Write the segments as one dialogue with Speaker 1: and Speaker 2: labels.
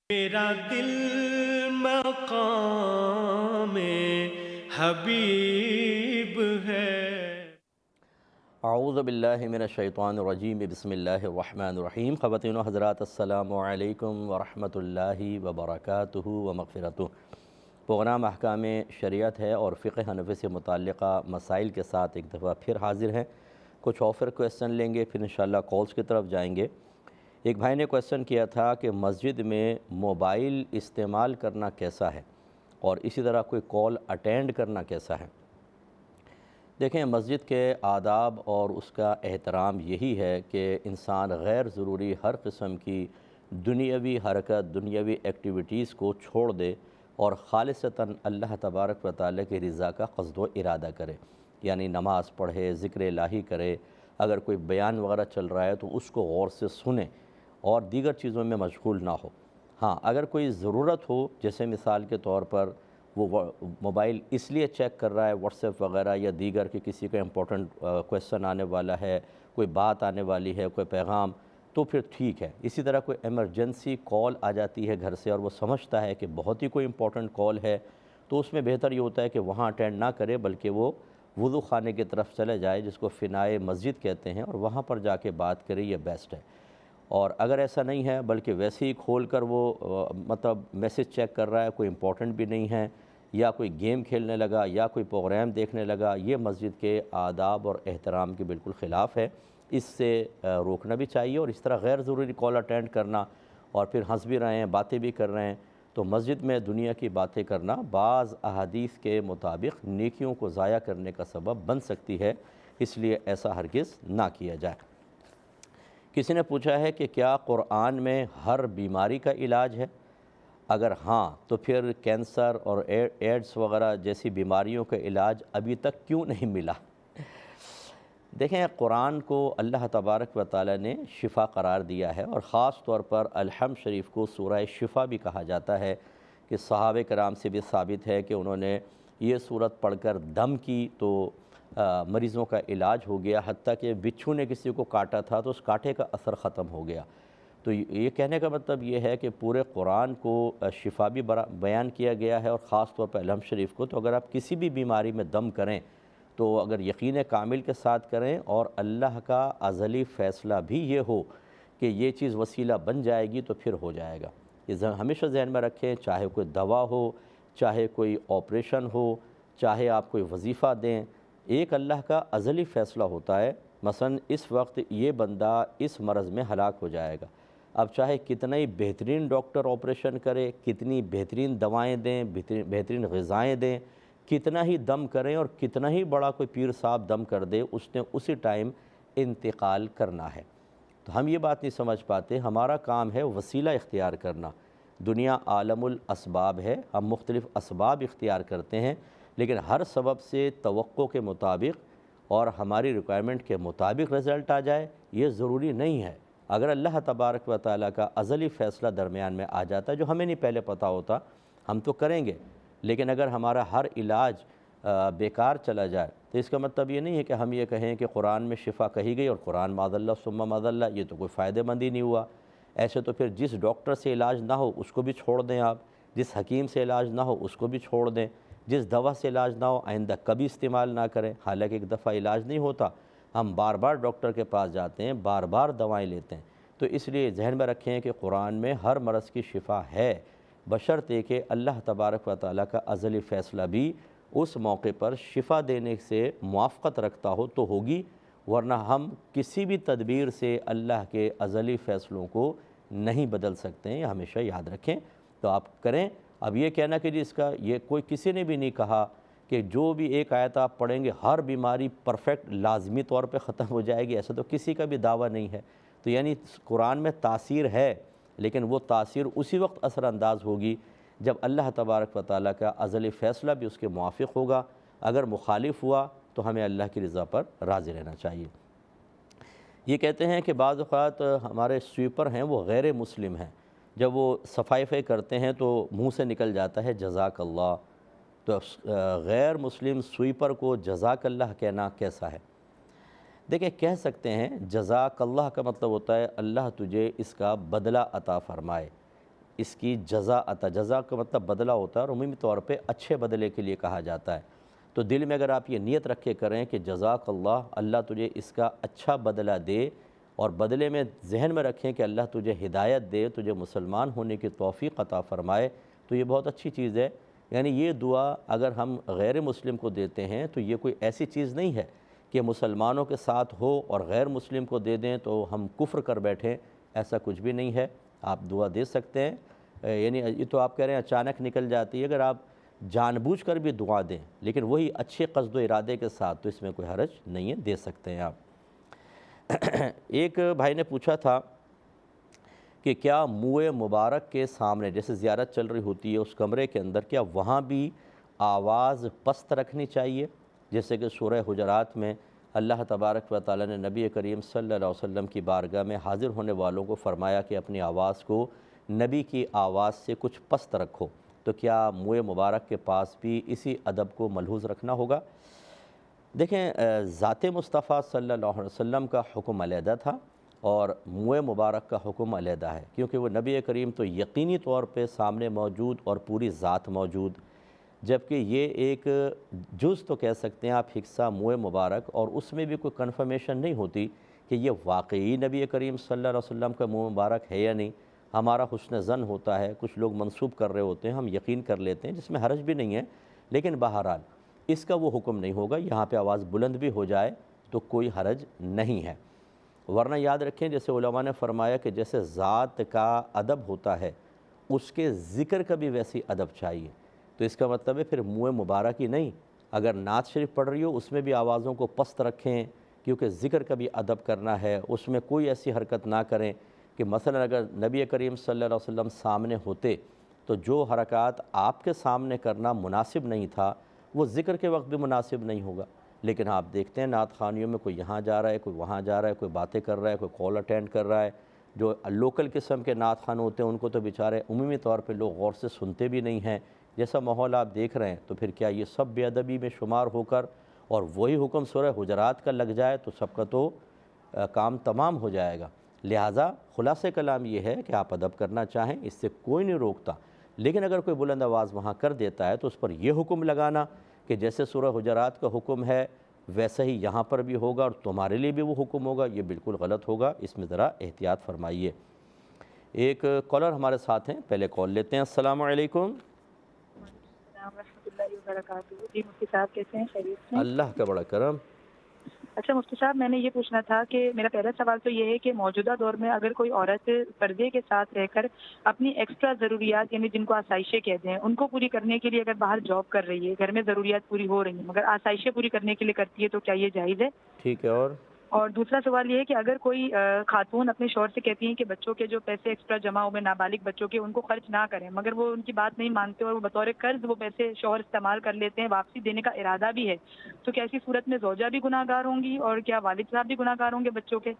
Speaker 1: میرا دل مقام حبیب ہے۔
Speaker 2: اعوذ باللہ من الشیطان الرجیم، بسم اللہ الرحمن الرحیم۔ خواتین و حضرات، السلام علیکم ورحمۃ اللہ وبرکاتہ و مغفرتہ۔ پروگرام احکام شریعت ہے اور فقہ حنفی سے متعلقہ مسائل کے ساتھ ایک دفعہ پھر حاضر ہیں۔ کچھ آفر کویسچن لیں گے، پھر انشاءاللہ کالز کی طرف جائیں گے۔ ایک بھائی نے کویسچن کیا تھا کہ مسجد میں موبائل استعمال کرنا کیسا ہے، اور اسی طرح کوئی کال اٹینڈ کرنا کیسا ہے۔ دیکھیں، مسجد کے آداب اور اس کا احترام یہی ہے کہ انسان غیر ضروری ہر قسم کی دنیاوی حرکت، دنیاوی ایکٹیویٹیز کو چھوڑ دے اور خالصتاً اللہ تبارک و تعالیٰ کی رضا کا قصد و ارادہ کرے، یعنی نماز پڑھے، ذکر الہی کرے، اگر کوئی بیان وغیرہ چل رہا ہے تو اس کو غور سے سنیں اور دیگر چیزوں میں مشغول نہ ہو۔ ہاں، اگر کوئی ضرورت ہو، جیسے مثال کے طور پر وہ موبائل اس لیے چیک کر رہا ہے، واٹس ایپ وغیرہ یا دیگر کہ کسی کا امپورٹنٹ کویسچن آنے والا ہے، کوئی بات آنے والی ہے، کوئی پیغام، تو پھر ٹھیک ہے۔ اسی طرح کوئی ایمرجنسی کال آ جاتی ہے گھر سے اور وہ سمجھتا ہے کہ بہت ہی کوئی امپورٹنٹ کال ہے، تو اس میں بہتر یہ ہوتا ہے کہ وہاں اٹینڈ نہ کرے، بلکہ وہ وضو خانے کی طرف چلے جائے، جس کو فنائے مسجد کہتے ہیں، اور وہاں پر جا کے بات کرے، یہ بیسٹ ہے۔ اور اگر ایسا نہیں ہے، بلکہ ویسے ہی کھول کر وہ مطلب میسج چیک کر رہا ہے، کوئی امپورٹنٹ بھی نہیں ہے، یا کوئی گیم کھیلنے لگا یا کوئی پروگرام دیکھنے لگا، یہ مسجد کے آداب اور احترام کے بالکل خلاف ہے۔ اس سے روکنا بھی چاہیے، اور اس طرح غیر ضروری کال اٹینڈ کرنا اور پھر ہنس بھی رہے ہیں، باتیں بھی کر رہے ہیں، تو مسجد میں دنیا کی باتیں کرنا بعض احادیث کے مطابق نیکیوں کو ضائع کرنے کا سبب بن سکتی ہے، اس لیے ایسا ہرگز نہ کیا جائے۔ کسی نے پوچھا ہے کہ کیا قرآن میں ہر بیماری کا علاج ہے؟ اگر ہاں تو پھر کینسر اور ایڈز وغیرہ جیسی بیماریوں کا علاج ابھی تک کیوں نہیں ملا؟ دیکھیں، قرآن کو اللہ تبارک و تعالی نے شفا قرار دیا ہے، اور خاص طور پر الحمد شریف کو سورہ شفا بھی کہا جاتا ہے، کہ صحابہ کرام سے بھی ثابت ہے کہ انہوں نے یہ سورت پڑھ کر دم کی تو مریضوں کا علاج ہو گیا، حتیٰ کہ بچھو نے کسی کو کاٹا تھا تو اس کاٹے کا اثر ختم ہو گیا۔ تو یہ کہنے کا مطلب یہ ہے کہ پورے قرآن کو شفا بھی بیان کیا گیا ہے، اور خاص طور پر الحمد شریف کو۔ تو اگر آپ کسی بھی بیماری میں دم کریں تو اگر یقین کامل کے ساتھ کریں، اور اللہ کا ازلی فیصلہ بھی یہ ہو کہ یہ چیز وسیلہ بن جائے گی، تو پھر ہو جائے گا۔ یہ ہمیشہ ذہن میں رکھیں، چاہے کوئی دوا ہو، چاہے کوئی آپریشن ہو، چاہے آپ کوئی وظیفہ دیں، ایک اللہ کا ازلی فیصلہ ہوتا ہے۔ مثلا اس وقت یہ بندہ اس مرض میں ہلاک ہو جائے گا، اب چاہے کتنا ہی بہترین ڈاکٹر آپریشن کرے، کتنی بہترین دوائیں دیں، بہترین غذائیں دیں، کتنا ہی دم کریں، اور کتنا ہی بڑا کوئی پیر صاحب دم کر دے، اس نے اسی ٹائم انتقال کرنا ہے۔ تو ہم یہ بات نہیں سمجھ پاتے، ہمارا کام ہے وسیلہ اختیار کرنا۔ دنیا عالم الاسباب ہے، ہم مختلف اسباب اختیار کرتے ہیں، لیکن ہر سبب سے توقع کے مطابق اور ہماری ریکوائرمنٹ کے مطابق رزلٹ آ جائے، یہ ضروری نہیں ہے۔ اگر اللہ تبارک و تعالیٰ کا ازلی فیصلہ درمیان میں آ جاتا ہے، جو ہمیں نہیں پہلے پتہ ہوتا، ہم تو کریں گے، لیکن اگر ہمارا ہر علاج بیکار چلا جائے تو اس کا مطلب یہ نہیں ہے کہ ہم یہ کہیں کہ قرآن میں شفا کہی گئی اور قرآن معاذ اللہ ثم معاذ اللہ، یہ تو کوئی فائدہ مند ہی نہیں ہوا۔ ایسے تو پھر جس ڈاکٹر سے علاج نہ ہو اس کو بھی چھوڑ دیں آپ، جس حکیم سے علاج نہ ہو اس کو بھی چھوڑ دیں، جس دوا سے علاج نہ ہو آئندہ کبھی استعمال نہ کریں۔ حالانکہ ایک دفعہ علاج نہیں ہوتا، ہم بار بار ڈاکٹر کے پاس جاتے ہیں، بار بار دوائیں لیتے ہیں۔ تو اس لیے ذہن میں رکھیں کہ قرآن میں ہر مرض کی شفا ہے، بشرطے کہ اللہ تبارک و تعالیٰ کا ازلی فیصلہ بھی اس موقع پر شفا دینے سے موافقت رکھتا ہو تو ہوگی، ورنہ ہم کسی بھی تدبیر سے اللہ کے ازلی فیصلوں کو نہیں بدل سکتے ہیں، یہ ہمیشہ یاد رکھیں۔ تو آپ کریں۔ اب یہ کہنا کہ جی اس کا یہ کوئی کسی نے بھی نہیں کہا کہ جو بھی ایک آیت آپ پڑھیں گے ہر بیماری پرفیکٹ لازمی طور پہ ختم ہو جائے گی، ایسا تو کسی کا بھی دعویٰ نہیں ہے۔ تو یعنی قرآن میں تاثیر ہے، لیکن وہ تاثیر اسی وقت اثر انداز ہوگی جب اللہ تبارک و تعالیٰ کا ازلی فیصلہ بھی اس کے موافق ہوگا۔ اگر مخالف ہوا تو ہمیں اللہ کی رضا پر راضی رہنا چاہیے۔ یہ کہتے ہیں کہ بعض اوقات ہمارے سویپر ہیں وہ غیر مسلم ہیں، جب وہ صفائی کرتے ہیں تو منہ سے نکل جاتا ہے جزاک اللہ، تو غیر مسلم سویپر کو جزاک اللہ کہنا کیسا ہے؟ دیکھیں، کہہ سکتے ہیں، جزاک اللہ کا مطلب ہوتا ہے اللہ تجھے اس کا بدلہ عطا فرمائے، اس کی جزا عطا، جزا کا مطلب بدلہ ہوتا ہے اور عمومی طور پہ اچھے بدلے کے لیے کہا جاتا ہے۔ تو دل میں اگر آپ یہ نیت رکھ کے کریں کہ جزاک اللہ، اللہ تجھے اس کا اچھا بدلہ دے، اور بدلے میں ذہن میں رکھیں کہ اللہ تجھے ہدایت دے، تجھے مسلمان ہونے کی توفیق عطا فرمائے، تو یہ بہت اچھی چیز ہے۔ یعنی یہ دعا اگر ہم غیر مسلم کو دیتے ہیں تو یہ کوئی ایسی چیز نہیں ہے کہ مسلمانوں کے ساتھ ہو اور غیر مسلم کو دے دیں تو ہم کفر کر بیٹھیں، ایسا کچھ بھی نہیں ہے۔ آپ دعا دے سکتے ہیں، یعنی یہ تو آپ کہہ رہے ہیں اچانک نکل جاتی ہے، اگر آپ جان بوجھ کر بھی دعا دیں لیکن وہی اچھے قصد و ارادے کے ساتھ تو اس میں کوئی حرج نہیں ہے، دے سکتے ہیں آپ۔ ایک بھائی نے پوچھا تھا کہ کیا منہ مبارک کے سامنے جیسے زیارت چل رہی ہوتی ہے اس کمرے کے اندر، کیا وہاں بھی آواز پست رکھنی چاہیے؟ جیسے کہ سورہ حجرات میں اللہ تبارک و تعالیٰ نے نبی کریم صلی اللہ علیہ وسلم کی بارگاہ میں حاضر ہونے والوں کو فرمایا کہ اپنی آواز کو نبی کی آواز سے کچھ پست رکھو، تو کیا منہ مبارک کے پاس بھی اسی ادب کو ملحوظ رکھنا ہوگا؟ دیکھیں، ذات مصطفیٰ صلی اللہ علیہ وسلم کا حکم علیحدہ تھا اور منہ مبارک کا حکم علیحدہ ہے، کیونکہ وہ نبی کریم تو یقینی طور پہ سامنے موجود اور پوری ذات موجود، جبکہ یہ ایک جز تو کہہ سکتے ہیں آپ حصہ منہ مبارک، اور اس میں بھی کوئی کنفرمیشن نہیں ہوتی کہ یہ واقعی نبی کریم صلی اللہ علیہ وسلم کا منہ مبارک ہے یا نہیں۔ ہمارا حسن ظن ہوتا ہے، کچھ لوگ منسوب کر رہے ہوتے ہیں، ہم یقین کر لیتے ہیں، جس میں حرج بھی نہیں ہے، لیکن بہرحال اس کا وہ حکم نہیں ہوگا۔ یہاں پہ آواز بلند بھی ہو جائے تو کوئی حرج نہیں ہے، ورنہ یاد رکھیں جیسے علماء نے فرمایا کہ جیسے ذات کا ادب ہوتا ہے اس کے ذکر کا بھی ویسی ادب چاہیے، تو اس کا مطلب ہے پھر منہ مبارک ہی نہیں، اگر نعت شریف پڑھ رہی ہو اس میں بھی آوازوں کو پست رکھیں، کیونکہ ذکر کا بھی ادب کرنا ہے، اس میں کوئی ایسی حرکت نہ کریں کہ مثلا اگر نبی کریم صلی اللہ علیہ وسلم سامنے ہوتے تو جو حرکات آپ کے سامنے کرنا مناسب نہیں تھا وہ ذکر کے وقت بھی مناسب نہیں ہوگا۔ لیکن آپ دیکھتے ہیں نعت خوانیوں میں کوئی یہاں جا رہا ہے، کوئی وہاں جا رہا ہے، کوئی باتیں کر رہا ہے، کوئی کال اٹینڈ کر رہا ہے۔ جو لوکل قسم کے نعت خوان ہوتے ہیں ان کو تو بیچارے عمومی طور پہ لوگ غور سے سنتے بھی نہیں ہیں، جیسا ماحول آپ دیکھ رہے ہیں، تو پھر کیا یہ سب بے ادبی میں شمار ہو کر اور وہی حکم سورہ حجرات کا لگ جائے تو سب کا تو کام تمام ہو جائے گا۔ لہٰذا خلاصہ کلام یہ ہے کہ آپ ادب کرنا چاہیں، اس سے کوئی نہیں روکتا، لیکن اگر کوئی بلند آواز وہاں کر دیتا ہے تو اس پر یہ حکم لگانا کہ جیسے سورہ حجرات کا حکم ہے ویسا ہی یہاں پر بھی ہوگا اور تمہارے لیے بھی وہ حکم ہوگا، یہ بالکل غلط ہوگا، اس میں ذرا احتیاط فرمائیے۔ ایک کالر ہمارے ساتھ ہیں، پہلے کال لیتے ہیں۔ السلام علیکم۔
Speaker 3: السلام ورحمۃ اللہ وبرکاتہ۔ جی مفتی صاحب کیسے ہیں؟ خیریت سے ہیں؟
Speaker 2: اللہ کا بڑا کرم۔
Speaker 3: اچھا مفتی صاحب، میں نے یہ پوچھنا تھا کہ میرا پہلا سوال تو یہ ہے کہ موجودہ دور میں اگر کوئی عورت پردے کے ساتھ رہ کر اپنی ایکسٹرا ضروریات یعنی جن کو آسائشیں کہتے ہیں ان کو پوری کرنے کے لیے اگر باہر جاب کر رہی ہے، گھر میں ضروریات پوری ہو رہی ہیں مگر آسائشیں پوری کرنے کے لیے کرتی ہے، تو کیا یہ جائز ہے؟
Speaker 2: ٹھیک ہے،
Speaker 3: اور دوسرا سوال یہ ہے کہ اگر کوئی خاتون اپنے شوہر سے کہتی ہیں کہ بچوں کے جو پیسے ایکسٹرا جمع ہوئے نابالغ بچوں کے ان کو خرچ نہ کریں، مگر وہ ان کی بات نہیں مانتے اور وہ بطور قرض وہ پیسے شوہر استعمال کر لیتے ہیں، واپسی دینے کا ارادہ بھی ہے، تو کیا ایسی صورت میں زوجہ بھی گناہ گار ہوں گی اور کیا والد صاحب بھی گناہ گار ہوں گے بچوں کے؟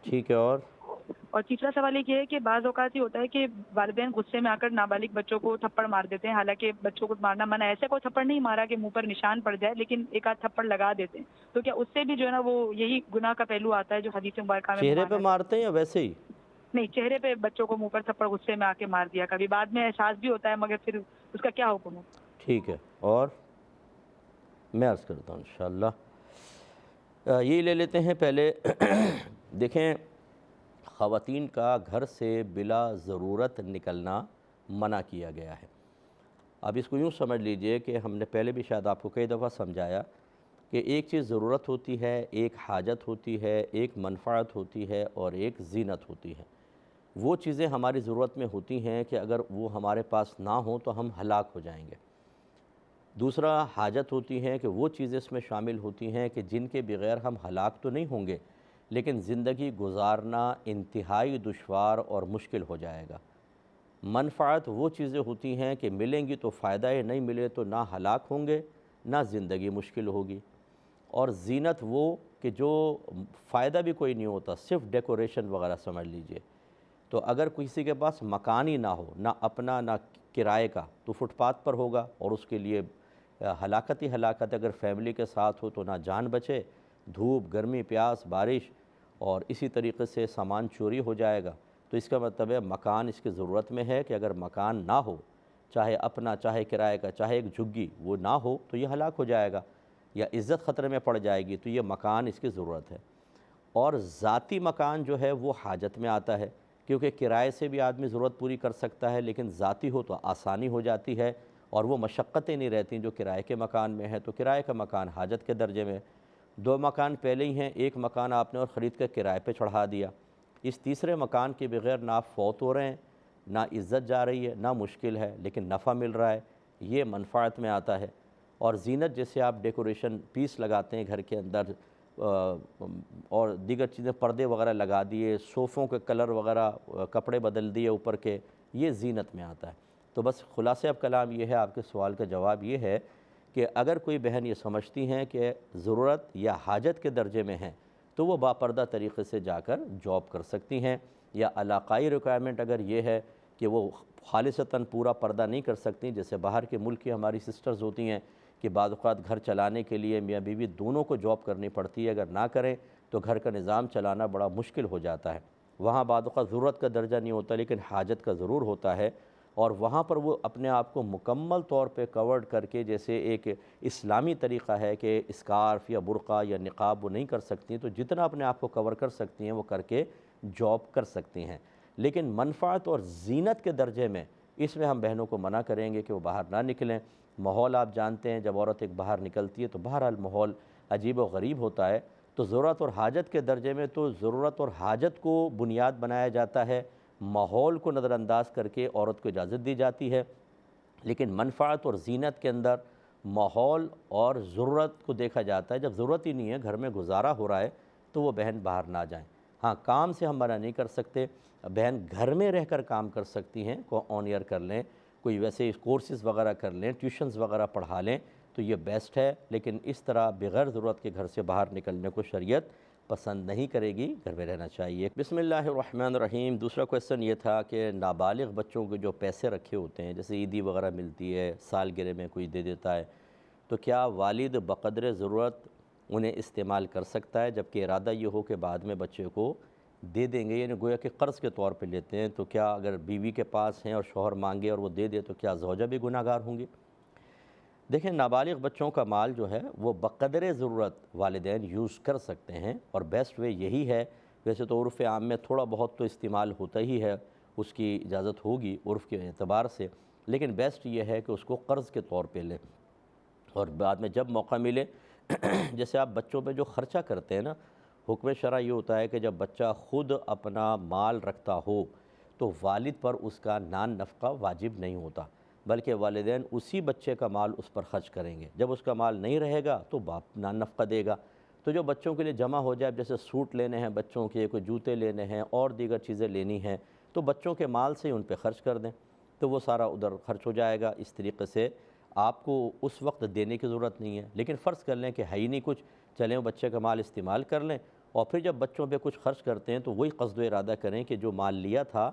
Speaker 2: ٹھیک ہے،
Speaker 3: اور تیسرا سوال یہ ہے کہ بعض اوقات یہ ہوتا ہے کہ والدین غصے میں آ کر نابالغ بچوں کو تھپڑ مار دیتے ہیں، حالانکہ بچوں کو مارنا منع ہے، ایسا کوئی تھپڑ نہیں مارا کہ منہ پر نشان پڑ جائے، لیکن ایک آدھ تھپڑ لگا دیتے ہیں، تو کیا اس سے بھی جو ہے نا وہ یہی گناہ کا پہلو آتا ہے جو حدیث مبارکہ میں
Speaker 2: چہرے پہ
Speaker 3: مانا
Speaker 2: مارتے ہیں یا ویسے ہی؟
Speaker 3: نہیں، چہرے پہ بچوں کو منہ پر تھپڑ غصے میں آ کے مار دیا، کبھی بعد میں احساس بھی ہوتا ہے مگر پھر اس کا کیا حکم ہے؟
Speaker 2: ٹھیک ہے، اور میں عرض کرتا ہوں انشاءاللہ۔ یہ لے لیتے ہیں پہلے۔ دیکھیں، خواتین کا گھر سے بلا ضرورت نکلنا منع کیا گیا ہے۔ اب اس کو یوں سمجھ لیجئے کہ ہم نے پہلے بھی شاید آپ کو کئی دفعہ سمجھایا کہ ایک چیز ضرورت ہوتی ہے، ایک حاجت ہوتی ہے، ایک منفعت ہوتی ہے اور ایک زینت ہوتی ہے۔ وہ چیزیں ہماری ضرورت میں ہوتی ہیں کہ اگر وہ ہمارے پاس نہ ہوں تو ہم ہلاک ہو جائیں گے۔ دوسرا حاجت ہوتی ہے کہ وہ چیزیں اس میں شامل ہوتی ہیں کہ جن کے بغیر ہم ہلاک تو نہیں ہوں گے لیکن زندگی گزارنا انتہائی دشوار اور مشکل ہو جائے گا۔ منفعت وہ چیزیں ہوتی ہیں کہ ملیں گی تو فائدہ ہے، نہیں ملے تو نہ ہلاک ہوں گے نہ زندگی مشکل ہوگی۔ اور زینت وہ کہ جو فائدہ بھی کوئی نہیں ہوتا، صرف ڈیکوریشن وغیرہ سمجھ لیجئے۔ تو اگر کسی کے پاس مکان ہی نہ ہو، نہ اپنا نہ کرائے کا، تو فٹ پاتھ پر ہوگا اور اس کے لیے ہلاکت ہی ہلاکت۔ اگر فیملی کے ساتھ ہو تو نہ جان بچے، دھوپ، گرمی، پیاس، بارش، اور اسی طریقے سے سامان چوری ہو جائے گا۔ تو اس کا مطلب ہے مکان اس کی ضرورت میں ہے کہ اگر مکان نہ ہو، چاہے اپنا چاہے کرائے کا چاہے ایک جھگی وہ نہ ہو تو یہ ہلاک ہو جائے گا یا عزت خطرے میں پڑ جائے گی، تو یہ مکان اس کی ضرورت ہے۔ اور ذاتی مکان جو ہے وہ حاجت میں آتا ہے، کیونکہ کرائے سے بھی آدمی ضرورت پوری کر سکتا ہے، لیکن ذاتی ہو تو آسانی ہو جاتی ہے اور وہ مشقتیں نہیں رہتی جو کرائے کے مکان میں ہے۔ تو کرائے کا مکان حاجت کے درجے میں، دو مکان پہلے ہی ہیں، ایک مکان آپ نے اور خرید کر کرائے پہ چڑھا دیا، اس تیسرے مکان کے بغیر نہ آپ فوت ہو رہے ہیں، نہ عزت جا رہی ہے، نہ مشکل ہے، لیکن نفع مل رہا ہے، یہ منفعت میں آتا ہے۔ اور زینت جیسے آپ ڈیکوریشن پیس لگاتے ہیں گھر کے اندر اور دیگر چیزیں پردے وغیرہ لگا دیے، صوفوں کے کلر وغیرہ کپڑے بدل دیے اوپر کے، یہ زینت میں آتا ہے۔ تو بس خلاصہ اب کلام یہ ہے، آپ کے سوال کا جواب یہ ہے کہ اگر کوئی بہن یہ سمجھتی ہیں کہ ضرورت یا حاجت کے درجے میں ہیں تو وہ باپردہ طریقے سے جا کر جاب کر سکتی ہیں، یا علاقائی ریکوائرمنٹ اگر یہ ہے کہ وہ خالصتاً پورا پردہ نہیں کر سکتی، جیسے باہر کے ملک کی ہماری سسٹرز ہوتی ہیں کہ بعض اوقات گھر چلانے کے لیے میاں بیوی دونوں کو جاب کرنی پڑتی ہے، اگر نہ کریں تو گھر کا نظام چلانا بڑا مشکل ہو جاتا ہے۔ وہاں بعض اوقات ضرورت کا درجہ نہیں ہوتا لیکن حاجت کا ضرور ہوتا ہے، اور وہاں پر وہ اپنے آپ کو مکمل طور پہ کورڈ کر کے، جیسے ایک اسلامی طریقہ ہے کہ اسکارف یا برقع یا نقاب وہ نہیں کر سکتی، تو جتنا اپنے آپ کو کور کر سکتی ہیں وہ کر کے جاب کر سکتی ہیں۔ لیکن منفعت اور زینت کے درجے میں اس میں ہم بہنوں کو منع کریں گے کہ وہ باہر نہ نکلیں۔ ماحول آپ جانتے ہیں، جب عورت ایک باہر نکلتی ہے تو بہرحال ماحول عجیب و غریب ہوتا ہے، تو ضرورت اور حاجت کے درجے میں تو ضرورت اور حاجت کو بنیاد بنایا جاتا ہے، ماحول کو نظر انداز کر کے عورت کو اجازت دی جاتی ہے، لیکن منفعت اور زینت کے اندر ماحول اور ضرورت کو دیکھا جاتا ہے۔ جب ضرورت ہی نہیں ہے، گھر میں گزارا ہو رہا ہے، تو وہ بہن باہر نہ جائیں۔ ہاں، کام سے ہم منع نہیں کر سکتے، بہن گھر میں رہ کر کام کر سکتی ہیں، کو آن ایئر کر لیں، کوئی ویسے کورسز وغیرہ کر لیں، ٹیوشنز وغیرہ پڑھا لیں تو یہ بیسٹ ہے، لیکن اس طرح بغیر ضرورت کے گھر سے باہر نکلنے کو شریعت پسند نہیں کرے گی، گھر میں رہنا چاہیے۔ بسم اللہ الرحمن الرحیم۔ دوسرا کویسچن یہ تھا کہ نابالغ بچوں کے جو پیسے رکھے ہوتے ہیں، جیسے عیدی وغیرہ ملتی ہے، سالگرہ میں کوئی دے دیتا ہے، تو کیا والد بقدر ضرورت انہیں استعمال کر سکتا ہے، جبکہ ارادہ یہ ہو کہ بعد میں بچے کو دے دیں گے، یعنی گویا کہ قرض کے طور پہ لیتے ہیں؟ تو کیا اگر بیوی کے پاس ہیں اور شوہر مانگے اور وہ دے دے تو کیا زوجہ بھی گناہ گار ہوں گی؟ دیکھیں، نابالغ بچوں کا مال جو ہے وہ بقدر ضرورت والدین یوز کر سکتے ہیں، اور بیسٹ وے یہی ہے۔ ویسے تو عرف عام میں تھوڑا بہت تو استعمال ہوتا ہی ہے، اس کی اجازت ہوگی عرف کے اعتبار سے، لیکن بیسٹ یہ ہے کہ اس کو قرض کے طور پہ لیں، اور بعد میں جب موقع ملے جیسے آپ بچوں پہ جو خرچہ کرتے ہیں نا، حکم شرع یہ ہوتا ہے کہ جب بچہ خود اپنا مال رکھتا ہو تو والد پر اس کا نان نفقہ واجب نہیں ہوتا، بلکہ والدین اسی بچے کا مال اس پر خرچ کریں گے۔ جب اس کا مال نہیں رہے گا تو باپ نان نفقہ دے گا۔ تو جو بچوں کے لیے جمع ہو جائے، جیسے سوٹ لینے ہیں بچوں کے، کوئی جوتے لینے ہیں اور دیگر چیزیں لینی ہیں، تو بچوں کے مال سے ان پہ خرچ کر دیں، تو وہ سارا ادھر خرچ ہو جائے گا۔ اس طریقے سے آپ کو اس وقت دینے کی ضرورت نہیں ہے، لیکن فرض کر لیں کہ ہے ہی نہیں کچھ، چلیں وہ بچے کا مال استعمال کر لیں، اور پھر جب بچوں پہ کچھ خرچ کرتے ہیں تو وہی قصد و ارادہ کریں کہ جو مال لیا تھا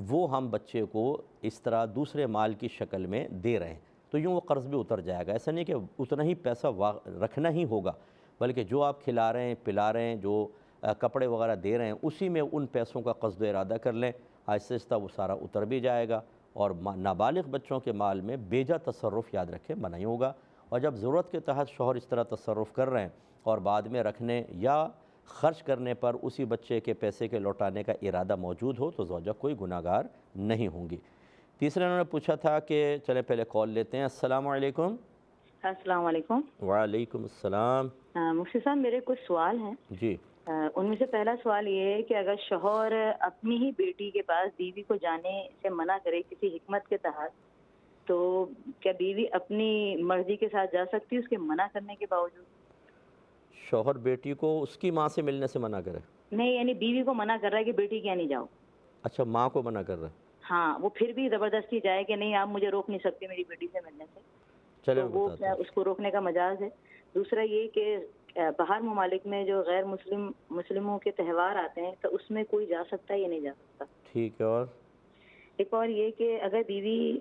Speaker 2: وہ ہم بچے کو اس طرح دوسرے مال کی شکل میں دے رہے ہیں، تو یوں وہ قرض بھی اتر جائے گا۔ ایسا نہیں کہ اتنا ہی پیسہ رکھنا ہی ہوگا، بلکہ جو آپ کھلا رہے ہیں، پلا رہے ہیں، جو کپڑے وغیرہ دے رہے ہیں، اسی میں ان پیسوں کا قصد و ارادہ کر لیں، آہستہ آہستہ وہ سارا اتر بھی جائے گا۔ اور نابالغ بچوں کے مال میں بیجا تصرف یاد رکھیں منع ہی ہوگا، اور جب ضرورت کے تحت شوہر اس طرح تصرف کر رہے ہیں اور بعد میں رکھنے یا خرچ کرنے پر اسی بچے کے پیسے کے لوٹانے کا ارادہ موجود ہو تو زوجہ کوئی گناہ گار نہیں ہوں گی۔ تیسرے انہوں نے پوچھا تھا کہ چلیں پہلے کال لیتے ہیں۔ السلام علیکم۔
Speaker 4: السلام علیکم۔
Speaker 2: وعلیکم السلام۔
Speaker 4: مفتی صاحب، میرے کچھ سوال ہیں۔
Speaker 2: جی۔
Speaker 4: ان میں سے پہلا سوال یہ ہے کہ اگر شوہر اپنی ہی بیٹی کے پاس بیوی کو جانے سے منع کرے کسی حکمت کے تحت، تو کیا بیوی اپنی مرضی کے ساتھ جا سکتی ہے اس کے منع کرنے کے باوجود؟
Speaker 2: شوہر بیٹی کو اس کی ماں سے ملنے سے منع کرے؟
Speaker 4: نہیں، یعنی بیوی کو منع کر رہا ہے کہ بیٹی کیا نہیں جاؤ۔
Speaker 2: اچھا، ماں کو منع کر رہا ہے۔
Speaker 4: ہاں، وہ پھر بھی زبردستی جائے کہ نہیں آپ مجھے روک نہیں سکتے میری بیٹی سے ملنے سے،
Speaker 2: چلے
Speaker 4: تو وہ کیا اس کو روکنے کا مجاز ہے؟ دوسرا یہ کہ باہر ممالک میں جو غیر مسلموں کے تہوار آتے ہیں تو اس میں کوئی جا سکتا ہے یا نہیں جا سکتا؟
Speaker 2: ٹھیک ہے۔ اور
Speaker 4: ایک اور یہ کہ اگر بیوی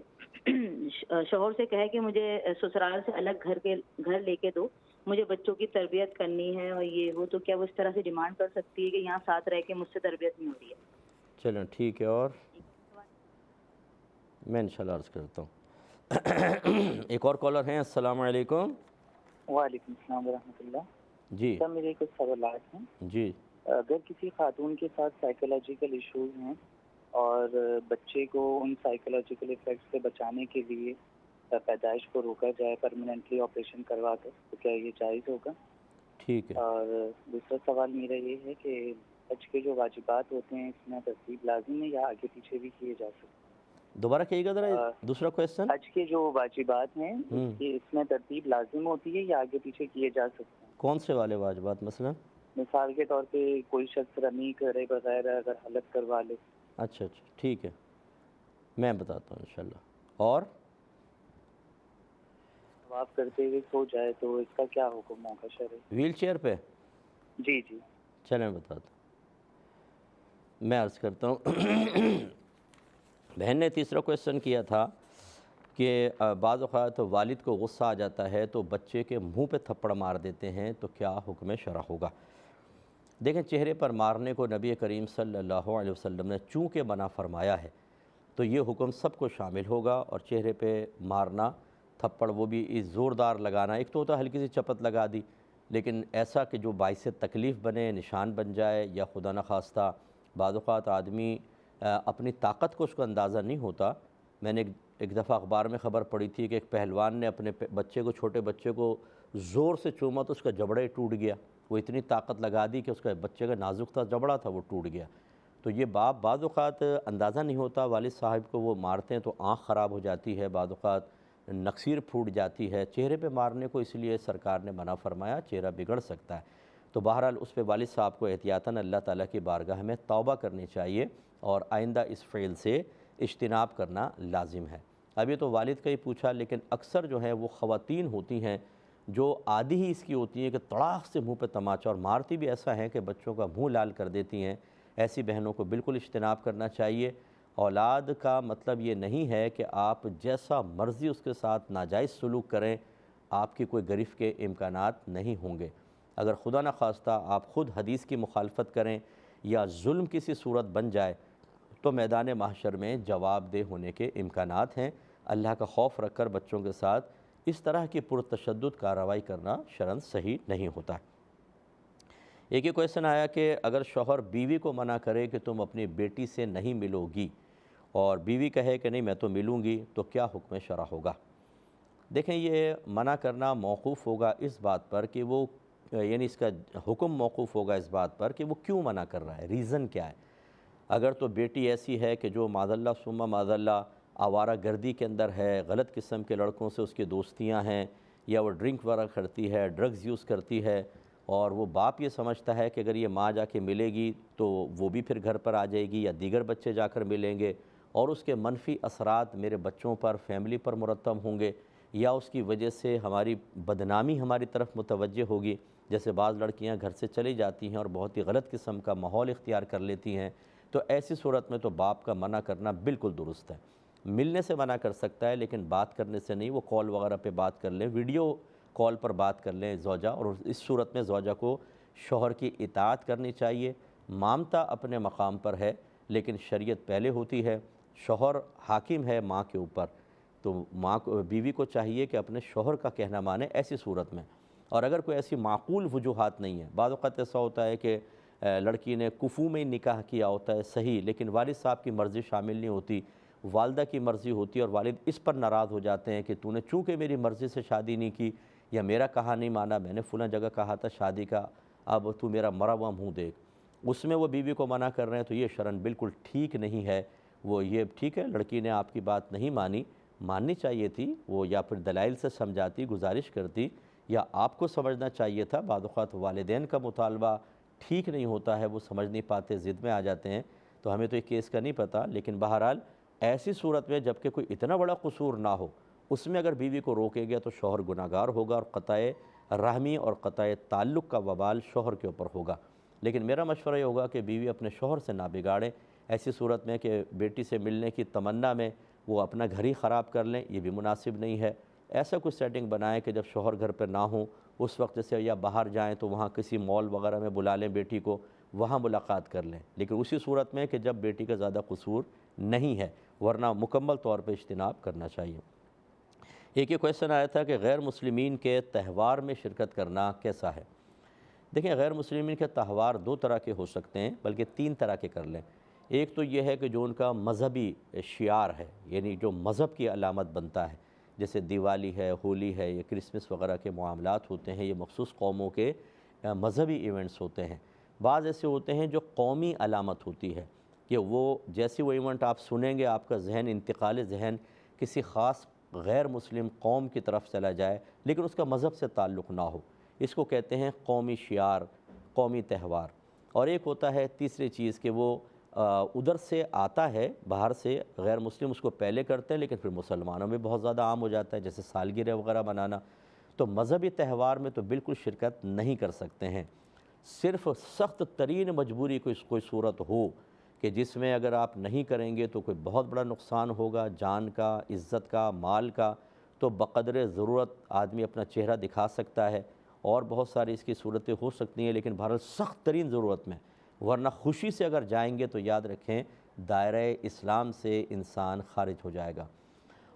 Speaker 4: شوہر سے کہے کہ مجھے سسرال سے الگ گھر لے کے دو، مجھے بچوں کی تربیت کرنی ہے اور یہ وہ، تو کیا وہ اس طرح سے ڈیمانڈ کر سکتی ہے کہ یہاں ساتھ رہ کے مجھ سے تربیت نہیں ہو رہی ہے؟
Speaker 2: چلیں ٹھیک ہے، اور میں انشاءاللہ عرض کرتا ہوں۔ ایک اور کالر ہیں، السلام علیکم۔
Speaker 5: وعلیکم السلام ورحمۃ اللہ۔
Speaker 2: جی
Speaker 5: سر میرے کچھ سوالات ہیں۔
Speaker 2: جی
Speaker 5: اگر کسی خاتون کے ساتھ سائیکولوجیکل ایشوز ہیں اور بچے کو ان سائیکولوجیکل افیکٹس سے بچانے کے لیے پیدائش کو روکا جائے پرماننٹلی آپریشن کروا کر، تو کیا یہ جائز ہوگا؟
Speaker 2: ٹھیک ہے۔
Speaker 5: اور دوسرا سوال میرا یہ ہے کہ حج کے جو واجبات ہوتے ہیں اس میں ترتیب لازم ہے یا آگے پیچھے بھی کیے جا سکتے ہیں؟
Speaker 2: دوبارہ کہیے گا ذرا دوسرا کویشچن۔
Speaker 5: حج کے جو واجبات ہیں اس میں ترتیب لازم ہوتی ہے یا آگے پیچھے کیے جا سکتے ہیں؟
Speaker 2: کون سے والے واجبات مثلا؟
Speaker 5: مثال کے طور پہ کوئی شخص رمی کرے بغیر اگر حلق کروا لے۔
Speaker 2: اچھا ٹھیک ہے، میں بتاتا ہوں انشاءاللہ۔ اور
Speaker 5: طواف کرتے ہوئے سو جائے تو اس کا کیا حکم ہوگا شرعی؟
Speaker 2: ویل چیئر پہ؟
Speaker 5: جی جی
Speaker 2: چلیں بتاتا ہوں، میں عرض کرتا ہوں۔ بہن نے تیسرا کویشچن کیا تھا کہ بعض اوقات والد کو غصہ آ جاتا ہے تو بچے کے منہ پہ تھپڑ مار دیتے ہیں، تو کیا حکم شرع ہوگا؟ دیکھیں، چہرے پر مارنے کو نبی کریم صلی اللہ علیہ وسلم نے چونکہ منع فرمایا ہے تو یہ حکم سب کو شامل ہوگا، اور چہرے پہ مارنا تھپڑ وہ بھی زوردار لگانا، ایک تو ہوتا ہلکی سی چپت لگا دی، لیکن ایسا کہ جو باعث تکلیف بنے، نشان بن جائے، یا خدا نخواستہ بعض اوقات آدمی اپنی طاقت کو اس کو اندازہ نہیں ہوتا۔ میں نے ایک دفعہ اخبار میں خبر پڑھی تھی کہ ایک پہلوان نے اپنے بچے کو، چھوٹے بچے کو زور سے چوما تو اس کا جبڑا ہی ٹوٹ گیا، وہ اتنی طاقت لگا دی کہ اس کا بچے کا نازک تھا جبڑا تھا وہ ٹوٹ گیا۔ تو یہ باپ بعض اوقات اندازہ نہیں ہوتا، والد صاحب کو وہ مارتے ہیں تو آنکھ خراب ہو جاتی ہے، بعض اوقات نکسیر پھوٹ جاتی ہے۔ چہرے پہ مارنے کو اس لیے سرکار نے منع فرمایا، چہرہ بگڑ سکتا ہے۔ تو بہرحال اس پہ والد صاحب کو احتیاطاً اللہ تعالیٰ کی بارگاہ میں توبہ کرنی چاہیے اور آئندہ اس فعل سے اجتناب کرنا لازم ہے۔ ابھی تو والد کا ہی پوچھا، لیکن اکثر جو ہیں وہ خواتین ہوتی ہیں جو عادی ہی اس کی ہوتی ہیں کہ تڑاق سے منہ پہ تماچا، اور مارتی بھی ایسا ہے کہ بچوں کا منہ لال کر دیتی ہیں۔ ایسی بہنوں کو بالکل اجتناب کرنا چاہیے۔ اولاد کا مطلب یہ نہیں ہے کہ آپ جیسا مرضی اس کے ساتھ ناجائز سلوک کریں، آپ کی کوئی گرفت کے امکانات نہیں ہوں گے۔ اگر خدا نخواستہ آپ خود حدیث کی مخالفت کریں یا ظلم کسی صورت بن جائے تو میدان محشر میں جواب دہ ہونے کے امکانات ہیں۔ اللہ کا خوف رکھ کر بچوں کے ساتھ اس طرح کی پرتشدد کارروائی کرنا شرعاً صحیح نہیں ہوتا۔ ایک یہ کویشچن آیا کہ اگر شوہر بیوی کو منع کرے کہ تم اپنی بیٹی سے نہیں ملو گی، اور بیوی کہے کہ نہیں میں تو ملوں گی، تو کیا حکم شرع ہوگا؟ دیکھیں، یہ منع کرنا موقوف ہوگا اس بات پر کہ وہ، یعنی اس کا حکم موقوف ہوگا اس بات پر کہ وہ کیوں منع کر رہا ہے، ریزن کیا ہے۔ اگر تو بیٹی ایسی ہے کہ جو معاذ اللہ ثم معاذ اللہ آوارہ گردی کے اندر ہے، غلط قسم کے لڑکوں سے اس کی دوستیاں ہیں، یا وہ ڈرنک وغیرہ کرتی ہے، ڈرگز یوز کرتی ہے، اور وہ باپ یہ سمجھتا ہے کہ اگر یہ ماں جا کے ملے گی تو وہ بھی پھر گھر پر آ جائے گی یا دیگر بچے جا کر ملیں گے، اور اس کے منفی اثرات میرے بچوں پر، فیملی پر مرتب ہوں گے، یا اس کی وجہ سے ہماری بدنامی ہماری طرف متوجہ ہوگی۔ جیسے بعض لڑکیاں گھر سے چلی جاتی ہیں اور بہت ہی غلط قسم کا ماحول اختیار کر لیتی ہیں، تو ایسی صورت میں تو باپ کا منع کرنا بالکل درست ہے۔ ملنے سے منع کر سکتا ہے لیکن بات کرنے سے نہیں۔ وہ کال وغیرہ پہ بات کر لیں، ویڈیو کال پر بات کر لیں زوجہ، اور اس صورت میں زوجہ کو شوہر کی اطاعت کرنی چاہیے۔ مامتا اپنے مقام پر ہے لیکن شریعت پہلے ہوتی ہے، شوہر حاکم ہے ماں کے اوپر، تو بیوی کو چاہیے کہ اپنے شوہر کا کہنا مانے ایسی صورت میں۔ اور اگر کوئی ایسی معقول وجوہات نہیں ہیں، بعض اوقات ایسا ہوتا ہے کہ لڑکی نے کفو میں نکاح کیا ہوتا ہے صحیح، لیکن والد صاحب کی مرضی شامل نہیں ہوتی، والدہ کی مرضی ہوتی ہے، اور والد اس پر ناراض ہو جاتے ہیں کہ تو نے چونکہ میری مرضی سے شادی نہیں کی یا میرا کہا نہیں مانا، میں نے فلاں جگہ کہا تھا شادی کا، اب تو میرا مرا ہوا منہ دیکھ، اس میں وہ بیوی کو منع کر رہے ہیں، تو یہ شرعاً بالکل ٹھیک نہیں ہے۔ وہ یہ ٹھیک ہے، لڑکی نے آپ کی بات نہیں ماننی چاہیے تھی، وہ یا پھر دلائل سے سمجھاتی، گزارش کرتی، یا آپ کو سمجھنا چاہیے تھا۔ بعض اوقات والدین کا مطالبہ ٹھیک نہیں ہوتا ہے، وہ سمجھ نہیں پاتے، ضد میں آ جاتے ہیں، تو ہمیں تو ایک کیس کا نہیں پتہ، لیکن بہرحال ایسی صورت میں جب کہ کوئی اتنا بڑا قصور نہ ہو، اس میں اگر بیوی کو روکے گیا تو شوہر گناہگار ہوگا، اور قطع رحمی اور قطع تعلق کا وبال شوہر کے اوپر ہوگا۔ لیکن میرا مشورہ یہ ہوگا کہ بیوی اپنے شوہر سے نہ بگاڑیں، ایسی صورت میں کہ بیٹی سے ملنے کی تمنا میں وہ اپنا گھر ہی خراب کر لیں، یہ بھی مناسب نہیں ہے۔ ایسا کچھ سیٹنگ بنائیں کہ جب شوہر گھر پہ نہ ہوں اس وقت سے، یا باہر جائیں تو وہاں کسی مال وغیرہ میں بلا لیں بیٹی کو، وہاں ملاقات کر لیں، لیکن اسی صورت میں کہ جب بیٹی کا زیادہ قصور نہیں ہے، ورنہ مکمل طور پہ اجتناب کرنا چاہیے۔ ایک یہ کویشچن آیا تھا کہ غیر مسلمین کے تہوار میں شرکت کرنا کیسا ہے؟ دیکھیں، غیر مسلمین کے تہوار دو طرح کے ہو سکتے ہیں، بلکہ تین طرح کے کر لیں۔ ایک تو یہ ہے کہ جو ان کا مذہبی شعار ہے، یعنی جو مذہب کی علامت بنتا ہے، جیسے دیوالی ہے، ہولی ہے، یا کرسمس وغیرہ کے معاملات ہوتے ہیں، یہ مخصوص قوموں کے مذہبی ایونٹس ہوتے ہیں۔ بعض ایسے ہوتے ہیں جو قومی علامت ہوتی ہے، کہ وہ جیسے وہ ایونٹ آپ سنیں گے آپ کا ذہن، انتقال ذہن کسی خاص غیر مسلم قوم کی طرف چلا جائے، لیکن اس کا مذہب سے تعلق نہ ہو، اس کو کہتے ہیں قومی شعار، قومی تہوار۔ اور ایک ہوتا ہے تیسری چیز کہ وہ ادھر سے آتا ہے، باہر سے غیر مسلم اس کو پہلے کرتے ہیں، لیکن پھر مسلمانوں میں بہت زیادہ عام ہو جاتا ہے، جیسے سالگرہ وغیرہ منانا۔ تو مذہبی تہوار میں تو بالکل شرکت نہیں کر سکتے ہیں۔ صرف سخت ترین مجبوری کوئی صورت ہو کہ جس میں اگر آپ نہیں کریں گے تو کوئی بہت بڑا نقصان ہوگا، جان کا، عزت کا، مال کا، تو بقدر ضرورت آدمی اپنا چہرہ دکھا سکتا ہے، اور بہت ساری اس کی صورتیں ہو سکتی ہیں، لیکن بہرحال سخت ترین ضرورت میں، ورنہ خوشی سے اگر جائیں گے تو یاد رکھیں دائرہ اسلام سے انسان خارج ہو جائے گا۔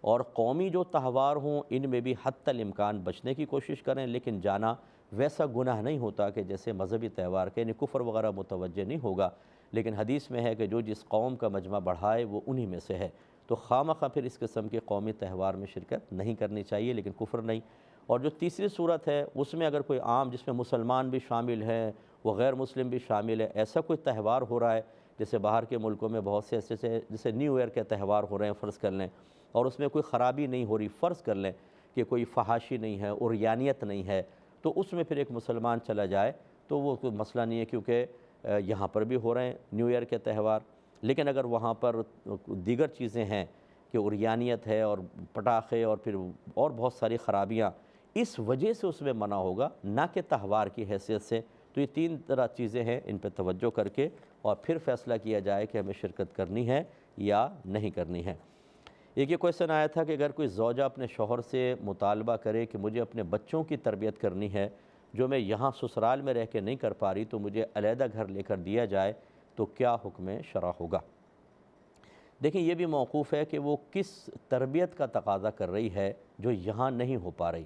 Speaker 2: اور قومی جو تہوار ہوں ان میں بھی حتی الامکان بچنے کی کوشش کریں، لیکن جانا ویسا گناہ نہیں ہوتا کہ جیسے مذہبی تہوار کے، یعنی کفر وغیرہ متوجہ نہیں ہوگا، لیکن حدیث میں ہے کہ جو جس قوم کا مجمع بڑھائے وہ انہی میں سے ہے، تو خواہ پھر اس قسم کے قومی تہوار میں شرکت نہیں کرنی چاہیے، لیکن کفر نہیں۔ اور جو تیسری صورت ہے اس میں اگر کوئی عام جس میں مسلمان بھی شامل ہیں، وہ غیر مسلم بھی شامل ہے، ایسا کوئی تہوار ہو رہا ہے، جیسے باہر کے ملکوں میں بہت سے ایسے جیسے نیو ایئر کے تہوار ہو رہے ہیں فرض کر لیں، اور اس میں کوئی خرابی نہیں ہو رہی، فرض کر لیں کہ کوئی فحاشی نہیں ہے، عریانیت نہیں ہے، تو اس میں پھر ایک مسلمان چلا جائے تو وہ کوئی مسئلہ نہیں ہے، کیونکہ یہاں پر بھی ہو رہے ہیں نیو ایئر کے تہوار۔ لیکن اگر وہاں پر دیگر چیزیں ہیں کہ عریانیت ہے اور پٹاخے اور پھر اور بہت ساری خرابیاں، اس وجہ سے اس میں منع ہوگا، نہ کہ تہوار کی حیثیت سے۔ تو یہ تین طرح چیزیں ہیں، ان پہ توجہ کر کے اور پھر فیصلہ کیا جائے کہ ہمیں شرکت کرنی ہے یا نہیں کرنی ہے۔ ایک یہ کویشچن آیا تھا کہ اگر کوئی زوجہ اپنے شوہر سے مطالبہ کرے کہ مجھے اپنے بچوں کی تربیت کرنی ہے جو میں یہاں سسرال میں رہ کے نہیں کر پا رہی، تو مجھے علیحدہ گھر لے کر دیا جائے، تو کیا حکم شرع ہوگا؟ دیکھیں، یہ بھی موقوف ہے کہ وہ کس تربیت کا تقاضا کر رہی ہے جو یہاں نہیں ہو پا رہی۔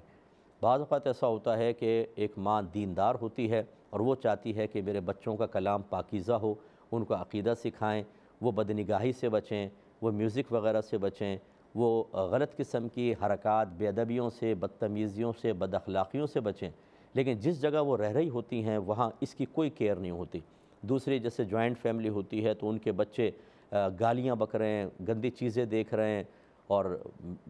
Speaker 2: بعض اوقات ایسا ہوتا ہے کہ ایک ماں دیندار ہوتی ہے اور وہ چاہتی ہے کہ میرے بچوں کا کلام پاکیزہ ہو، ان کو عقیدہ سکھائیں، وہ بدنگاہی سے بچیں، وہ میوزک وغیرہ سے بچیں، وہ غلط قسم کی حرکات، بے ادبیوں سے، بدتمیزیوں سے، بد اخلاقیوں سے بچیں، لیکن جس جگہ وہ رہ رہی ہوتی ہیں وہاں اس کی کوئی کیئر نہیں ہوتی۔ دوسری جیسے جوائنٹ فیملی ہوتی ہے تو ان کے بچے گالیاں بک رہے ہیں، گندی چیزیں دیکھ رہے ہیں اور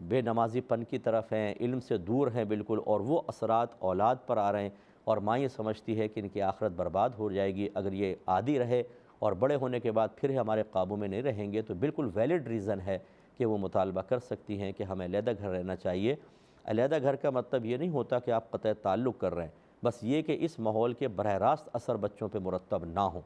Speaker 2: بے نمازی پن کی طرف ہیں، علم سے دور ہیں بالکل، اور وہ اثرات اولاد پر آ رہے ہیں، اور ماں یہ سمجھتی ہے کہ ان کی آخرت برباد ہو جائے گی اگر یہ عادی رہے، اور بڑے ہونے کے بعد پھر ہمارے قابو میں نہیں رہیں گے، تو بالکل ویلڈ ریزن ہے کہ وہ مطالبہ کر سکتی ہیں کہ ہمیں علیحدہ گھر رہنا چاہیے۔ علیحدہ گھر کا مطلب یہ نہیں ہوتا کہ آپ قطع تعلق کر رہے ہیں، بس یہ کہ اس ماحول کے براہ راست اثر بچوں پہ مرتب نہ ہوں۔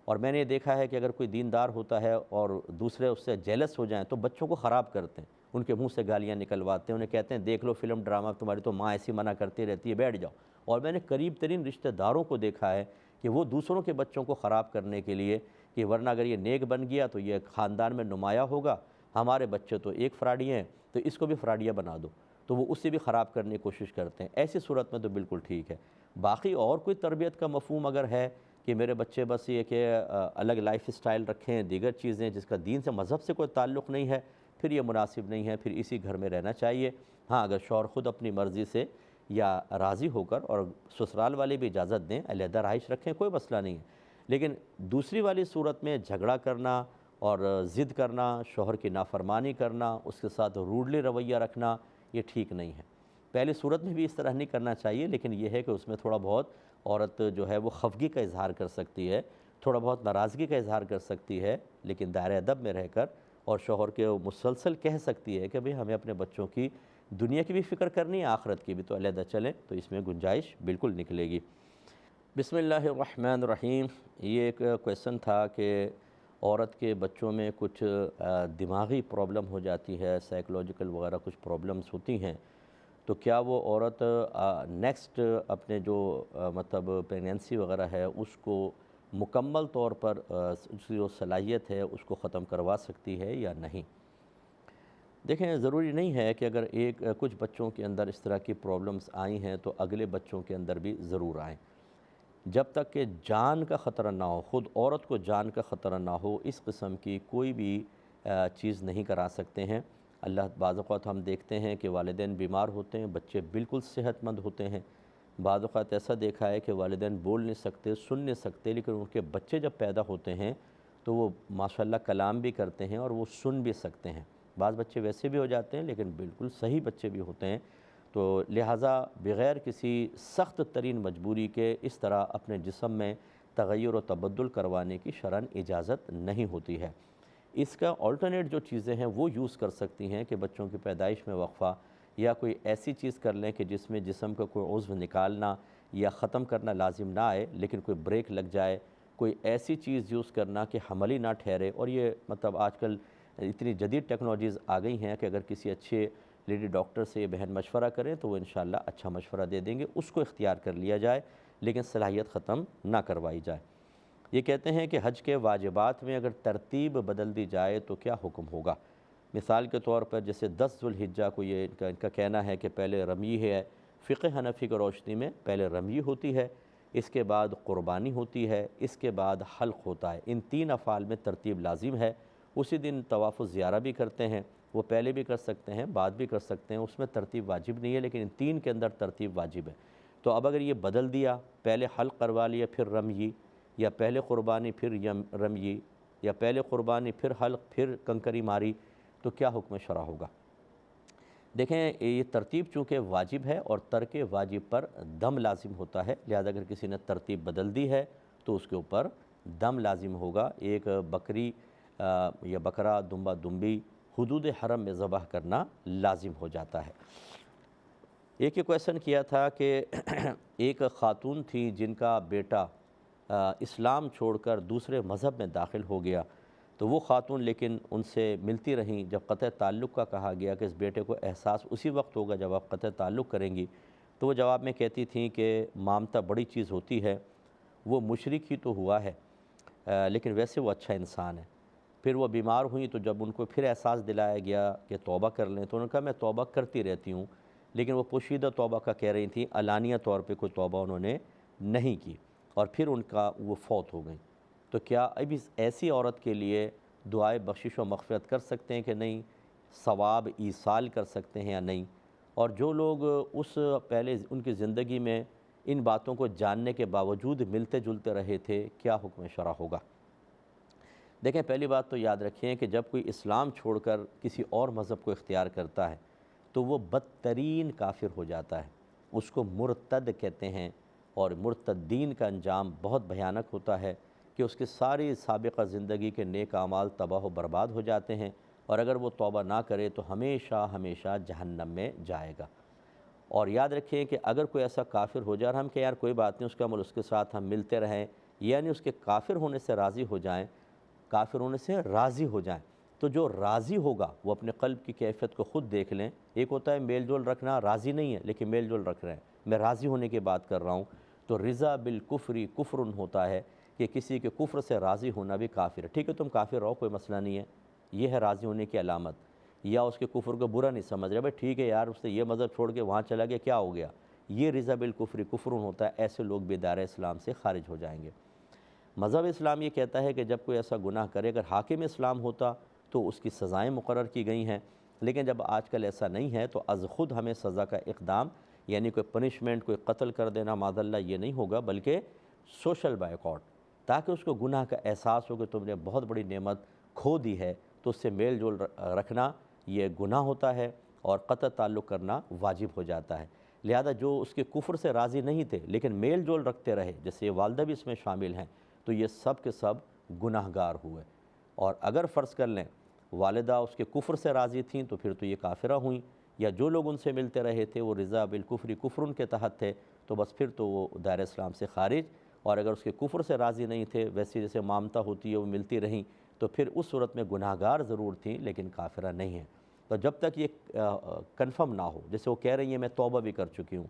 Speaker 2: اور میں نے دیکھا ہے کہ اگر کوئی دیندار ہوتا ہے اور دوسرے اس سے جیلس ہو جائیں تو بچوں کو خراب کرتے ہیں، ان کے منہ سے گالیاں نکلواتے ہیں، انہیں کہتے ہیں دیکھ لو فلم ڈرامہ، تمہاری تو ماں ایسی منع کرتی رہتی ہے، بیٹھ جاؤ۔ اور میں نے قریب ترین رشتہ داروں کو دیکھا ہے کہ وہ دوسروں کے بچوں کو خراب کرنے کے لیے کہ ورنہ اگر یہ نیک بن گیا تو یہ خاندان میں نمایاں ہوگا، ہمارے بچے تو ایک فراڈی ہیں تو اس کو بھی فراڈیہ بنا دو، تو وہ اسے بھی خراب کرنے کی کوشش کرتے ہیں۔ ایسی صورت میں تو بالکل ٹھیک ہے۔ باقی اور کوئی تربیت کا مفہوم اگر ہے کہ میرے بچے بس یہ کہ الگ لائف سٹائل رکھیں، دیگر چیزیں جس کا دین سے مذہب سے کوئی تعلق نہیں ہے، پھر یہ مناسب نہیں ہے، پھر اسی گھر میں رہنا چاہیے۔ ہاں، اگر شوہر خود اپنی مرضی سے یا راضی ہو کر اور سسرال والے بھی اجازت دیں، علیحدہ رہائش رکھیں، کوئی مسئلہ نہیں ہے، لیکن دوسری والی صورت میں جھگڑا کرنا اور ضد کرنا، شوہر کی نافرمانی کرنا، اس کے ساتھ روڈلی رویہ رکھنا، یہ ٹھیک نہیں ہے۔ پہلی صورت میں بھی اس طرح نہیں کرنا چاہیے، لیکن یہ ہے کہ اس میں تھوڑا بہت عورت جو ہے وہ خفگی کا اظہار کر سکتی ہے، تھوڑا بہت ناراضگی کا اظہار کر سکتی ہے، لیکن دائرہ ادب میں رہ کر، اور شوہر کے مسلسل کہہ سکتی ہے کہ بھئی ہمیں اپنے بچوں کی دنیا کی بھی فکر کرنی ہے، آخرت کی بھی، تو علیحدہ چلیں، تو اس میں گنجائش بالکل نکلے گی۔ بسم اللہ الرحمن الرحیم۔ یہ ایک کویشچن تھا کہ عورت کے بچوں میں کچھ دماغی پرابلم ہو جاتی ہے، سائیکولوجیکل وغیرہ کچھ پرابلمس ہوتی ہیں، تو کیا وہ عورت نیکسٹ اپنے جو مطلب پریگنینسی وغیرہ ہے اس کو مکمل طور پر اس کی جو صلاحیت ہے اس کو ختم کروا سکتی ہے یا نہیں۔ دیکھیں، ضروری نہیں ہے کہ اگر کچھ بچوں کے اندر اس طرح کی پرابلمز آئی ہیں تو اگلے بچوں کے اندر بھی ضرور آئیں۔ جب تک کہ جان کا خطرہ نہ ہو، خود عورت کو جان کا خطرہ نہ ہو، اس قسم کی کوئی بھی چیز نہیں کرا سکتے ہیں۔ بعض اوقات ہم دیکھتے ہیں کہ والدین بیمار ہوتے ہیں، بچے بالکل صحت مند ہوتے ہیں۔ بعض اوقات ایسا دیکھا ہے کہ والدین بول نہیں سکتے، سن نہیں سکتے، لیکن ان کے بچے جب پیدا ہوتے ہیں تو وہ ماشاءاللہ کلام بھی کرتے ہیں اور وہ سن بھی سکتے ہیں۔ بعض بچے ویسے بھی ہو جاتے ہیں لیکن بالکل صحیح بچے بھی ہوتے ہیں۔ تو لہٰذا بغیر کسی سخت ترین مجبوری کے اس طرح اپنے جسم میں تغیر و تبدل کروانے کی شرعاً اجازت نہیں ہوتی ہے۔ اس کا آلٹرنیٹ جو چیزیں ہیں وہ یوز کر سکتی ہیں کہ بچوں کی پیدائش میں وقفہ یا کوئی ایسی چیز کر لیں کہ جس میں جسم کا کوئی عضو نکالنا یا ختم کرنا لازم نہ آئے، لیکن کوئی بریک لگ جائے، کوئی ایسی چیز یوز کرنا کہ حمل ہی نہ ٹھہرے۔ اور یہ مطلب آج کل اتنی جدید ٹیکنالوجیز آ گئی ہیں کہ اگر کسی اچھے لیڈی ڈاکٹر سے یہ بہن مشورہ کریں تو وہ انشاءاللہ اچھا مشورہ دے دیں گے، اس کو اختیار کر لیا جائے، لیکن صلاحیت ختم نہ کروائی جائے۔ یہ کہتے ہیں کہ حج کے واجبات میں اگر ترتیب بدل دی جائے تو کیا حکم ہوگا؟ مثال کے طور پر جیسے 10 ذو الحجہ کو ان کا کہنا ہے کہ پہلے رمی ہے، فقہ حنفی کی روشنی میں پہلے رمی ہوتی ہے، اس کے بعد قربانی ہوتی ہے، اس کے بعد حلق ہوتا ہے۔ ان 3 افعال میں ترتیب لازم ہے۔ اسی دن طواف الزیارہ بھی کرتے ہیں، وہ پہلے بھی کر سکتے ہیں، بعد بھی کر سکتے ہیں، اس میں ترتیب واجب نہیں ہے، لیکن ان 3 کے اندر ترتیب واجب ہے۔ تو اب اگر یہ بدل دیا، پہلے حلق کروا لیا پھر رمی، یا پہلے قربانی پھر رمی، یا پہلے قربانی پھر حلق پھر کنکری ماری، تو کیا حکم شرع ہوگا؟ دیکھیں، یہ ترتیب چونکہ واجب ہے اور ترک واجب پر دم لازم ہوتا ہے، لہذا اگر کسی نے ترتیب بدل دی ہے تو اس کے اوپر دم لازم ہوگا۔ ایک بکری یا بکرا، دمبا دمبی حدود حرم میں ذبح کرنا لازم ہو جاتا ہے۔ ایک کویشچن کیا تھا کہ ایک خاتون تھی جن کا بیٹا اسلام چھوڑ کر دوسرے مذہب میں داخل ہو گیا، تو وہ خاتون لیکن ان سے ملتی رہیں۔ جب قطع تعلق کا کہا گیا کہ اس بیٹے کو احساس اسی وقت ہوگا جب آپ قطع تعلق کریں گی، تو وہ جواب میں کہتی تھیں کہ مامتا بڑی چیز ہوتی ہے، وہ مشرک ہی تو ہوا ہے لیکن ویسے وہ اچھا انسان ہے۔ پھر وہ بیمار ہوئیں تو جب ان کو پھر احساس دلایا گیا کہ توبہ کر لیں تو انہوں نے کہا میں توبہ کرتی رہتی ہوں، لیکن وہ پوشیدہ توبہ کا کہہ رہی تھیں، علانیہ طور پہ کوئی توبہ انہوں نے نہیں کی، اور پھر ان کا وہ فوت ہو گئیں۔ تو کیا اب اس ایسی عورت کے لیے دعائے بخشش و مغفرت کر سکتے ہیں کہ نہیں؟ ثواب ایصال کر سکتے ہیں یا نہیں؟ اور جو لوگ پہلے ان کی زندگی میں ان باتوں کو جاننے کے باوجود ملتے جلتے رہے تھے، کیا حکم شرع ہوگا؟ دیکھیں، پہلی بات تو یاد رکھیں کہ جب کوئی اسلام چھوڑ کر کسی اور مذہب کو اختیار کرتا ہے تو وہ بدترین کافر ہو جاتا ہے، اس کو مرتد کہتے ہیں، اور مرتدین کا انجام بہت بھیانک ہوتا ہے کہ اس کی ساری سابقہ زندگی کے نیک اعمال تباہ و برباد ہو جاتے ہیں، اور اگر وہ توبہ نہ کرے تو ہمیشہ ہمیشہ جہنم میں جائے گا۔ اور یاد رکھیں کہ اگر کوئی ایسا کافر ہو جائے اور ہم کہ یار کوئی بات نہیں، اس کا عمل اس کے ساتھ ہم ملتے رہیں، یعنی اس کے کافر ہونے سے راضی ہو جائیں، کافر ہونے سے راضی ہو جائیں، تو جو راضی ہوگا وہ اپنے قلب کی کیفیت کو خود دیکھ لیں۔ ایک ہوتا ہے میل جول رکھنا، راضی نہیں ہے لیکن میل جول رکھ رہے ہیں، میں راضی ہونے کی بات کر رہا ہوں، تو رضا بالکفری کفرن ہوتا ہے کہ کسی کے کفر سے راضی ہونا بھی کافر ہے۔ ٹھیک ہے، تم کافر رہو، کوئی مسئلہ نہیں ہے، یہ ہے راضی ہونے کی علامت۔ یا اس کے کفر کو برا نہیں سمجھ رہے، بھائی ٹھیک ہے یار، اس نے یہ مذہب چھوڑ کے وہاں چلا گیا، کیا ہو گیا؟ یہ رضا بالکفری کفرن ہوتا ہے، ایسے لوگ بھی دائرہ اسلام سے خارج ہو جائیں گے۔ مذہب اسلام یہ کہتا ہے کہ جب کوئی ایسا گناہ کرے، اگر حاکم اسلام ہوتا تو اس کی سزائیں مقرر کی گئی ہیں، لیکن جب آج کل ایسا نہیں ہے تو از خود ہمیں سزا کا اقدام، یعنی کوئی پنشمنٹ، کوئی قتل کر دینا معاذ اللہ، یہ نہیں ہوگا، بلکہ سوشل بائیکاٹ، تاکہ اس کو گناہ کا احساس ہو کہ تم نے بہت بڑی نعمت کھو دی ہے، تو اس سے میل جول رکھنا یہ گناہ ہوتا ہے اور قطع تعلق کرنا واجب ہو جاتا ہے۔ لہذا جو اس کے کفر سے راضی نہیں تھے لیکن میل جول رکھتے رہے، جیسے یہ والدہ بھی اس میں شامل ہیں، تو یہ سب کے سب گناہ گار ہوئے۔ اور اگر فرض کر لیں والدہ اس کے کفر سے راضی تھیں تو پھر تو یہ کافرہ ہوئیں، یا جو لوگ ان سے ملتے رہے تھے وہ رضا بالکفری کفرن کے تحت تھے، تو بس پھر تو وہ دائرہ اسلام سے خارج۔ اور اگر اس کے کفر سے راضی نہیں تھے، ویسے جیسے مامتا ہوتی ہے وہ ملتی رہیں، تو پھر اس صورت میں گناہ گار ضرور تھیں لیکن کافرہ نہیں ہیں۔ تو جب تک یہ کنفرم نہ ہو، جیسے وہ کہہ رہی ہیں میں توبہ بھی کر چکی ہوں،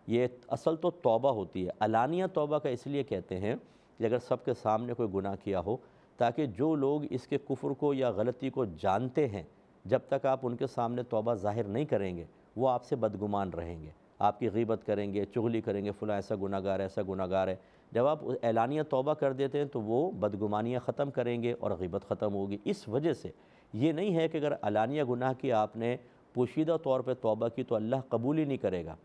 Speaker 2: یہ اصل تو توبہ ہوتی ہے۔ علانیہ توبہ کا اس لیے کہتے ہیں یا اگر سب کے سامنے کوئی گناہ کیا ہو، تاکہ جو لوگ اس کے کفر کو یا غلطی کو جانتے ہیں، جب تک آپ ان کے سامنے توبہ ظاہر نہیں کریں گے وہ آپ سے بدگمان رہیں گے، آپ کی غیبت کریں گے، چغلی کریں گے، فلاں ایسا گناہ گار ہے، ایسا گناہ گار ہے۔ جب آپ اعلانیہ توبہ کر دیتے ہیں تو وہ بدگمانیاں ختم کریں گے اور غیبت ختم ہوگی۔ اس وجہ سے یہ نہیں ہے کہ اگر علانیہ گناہ کی آپ نے پوشیدہ طور پہ توبہ کی تو اللہ قبول ہی نہیں کرے گا،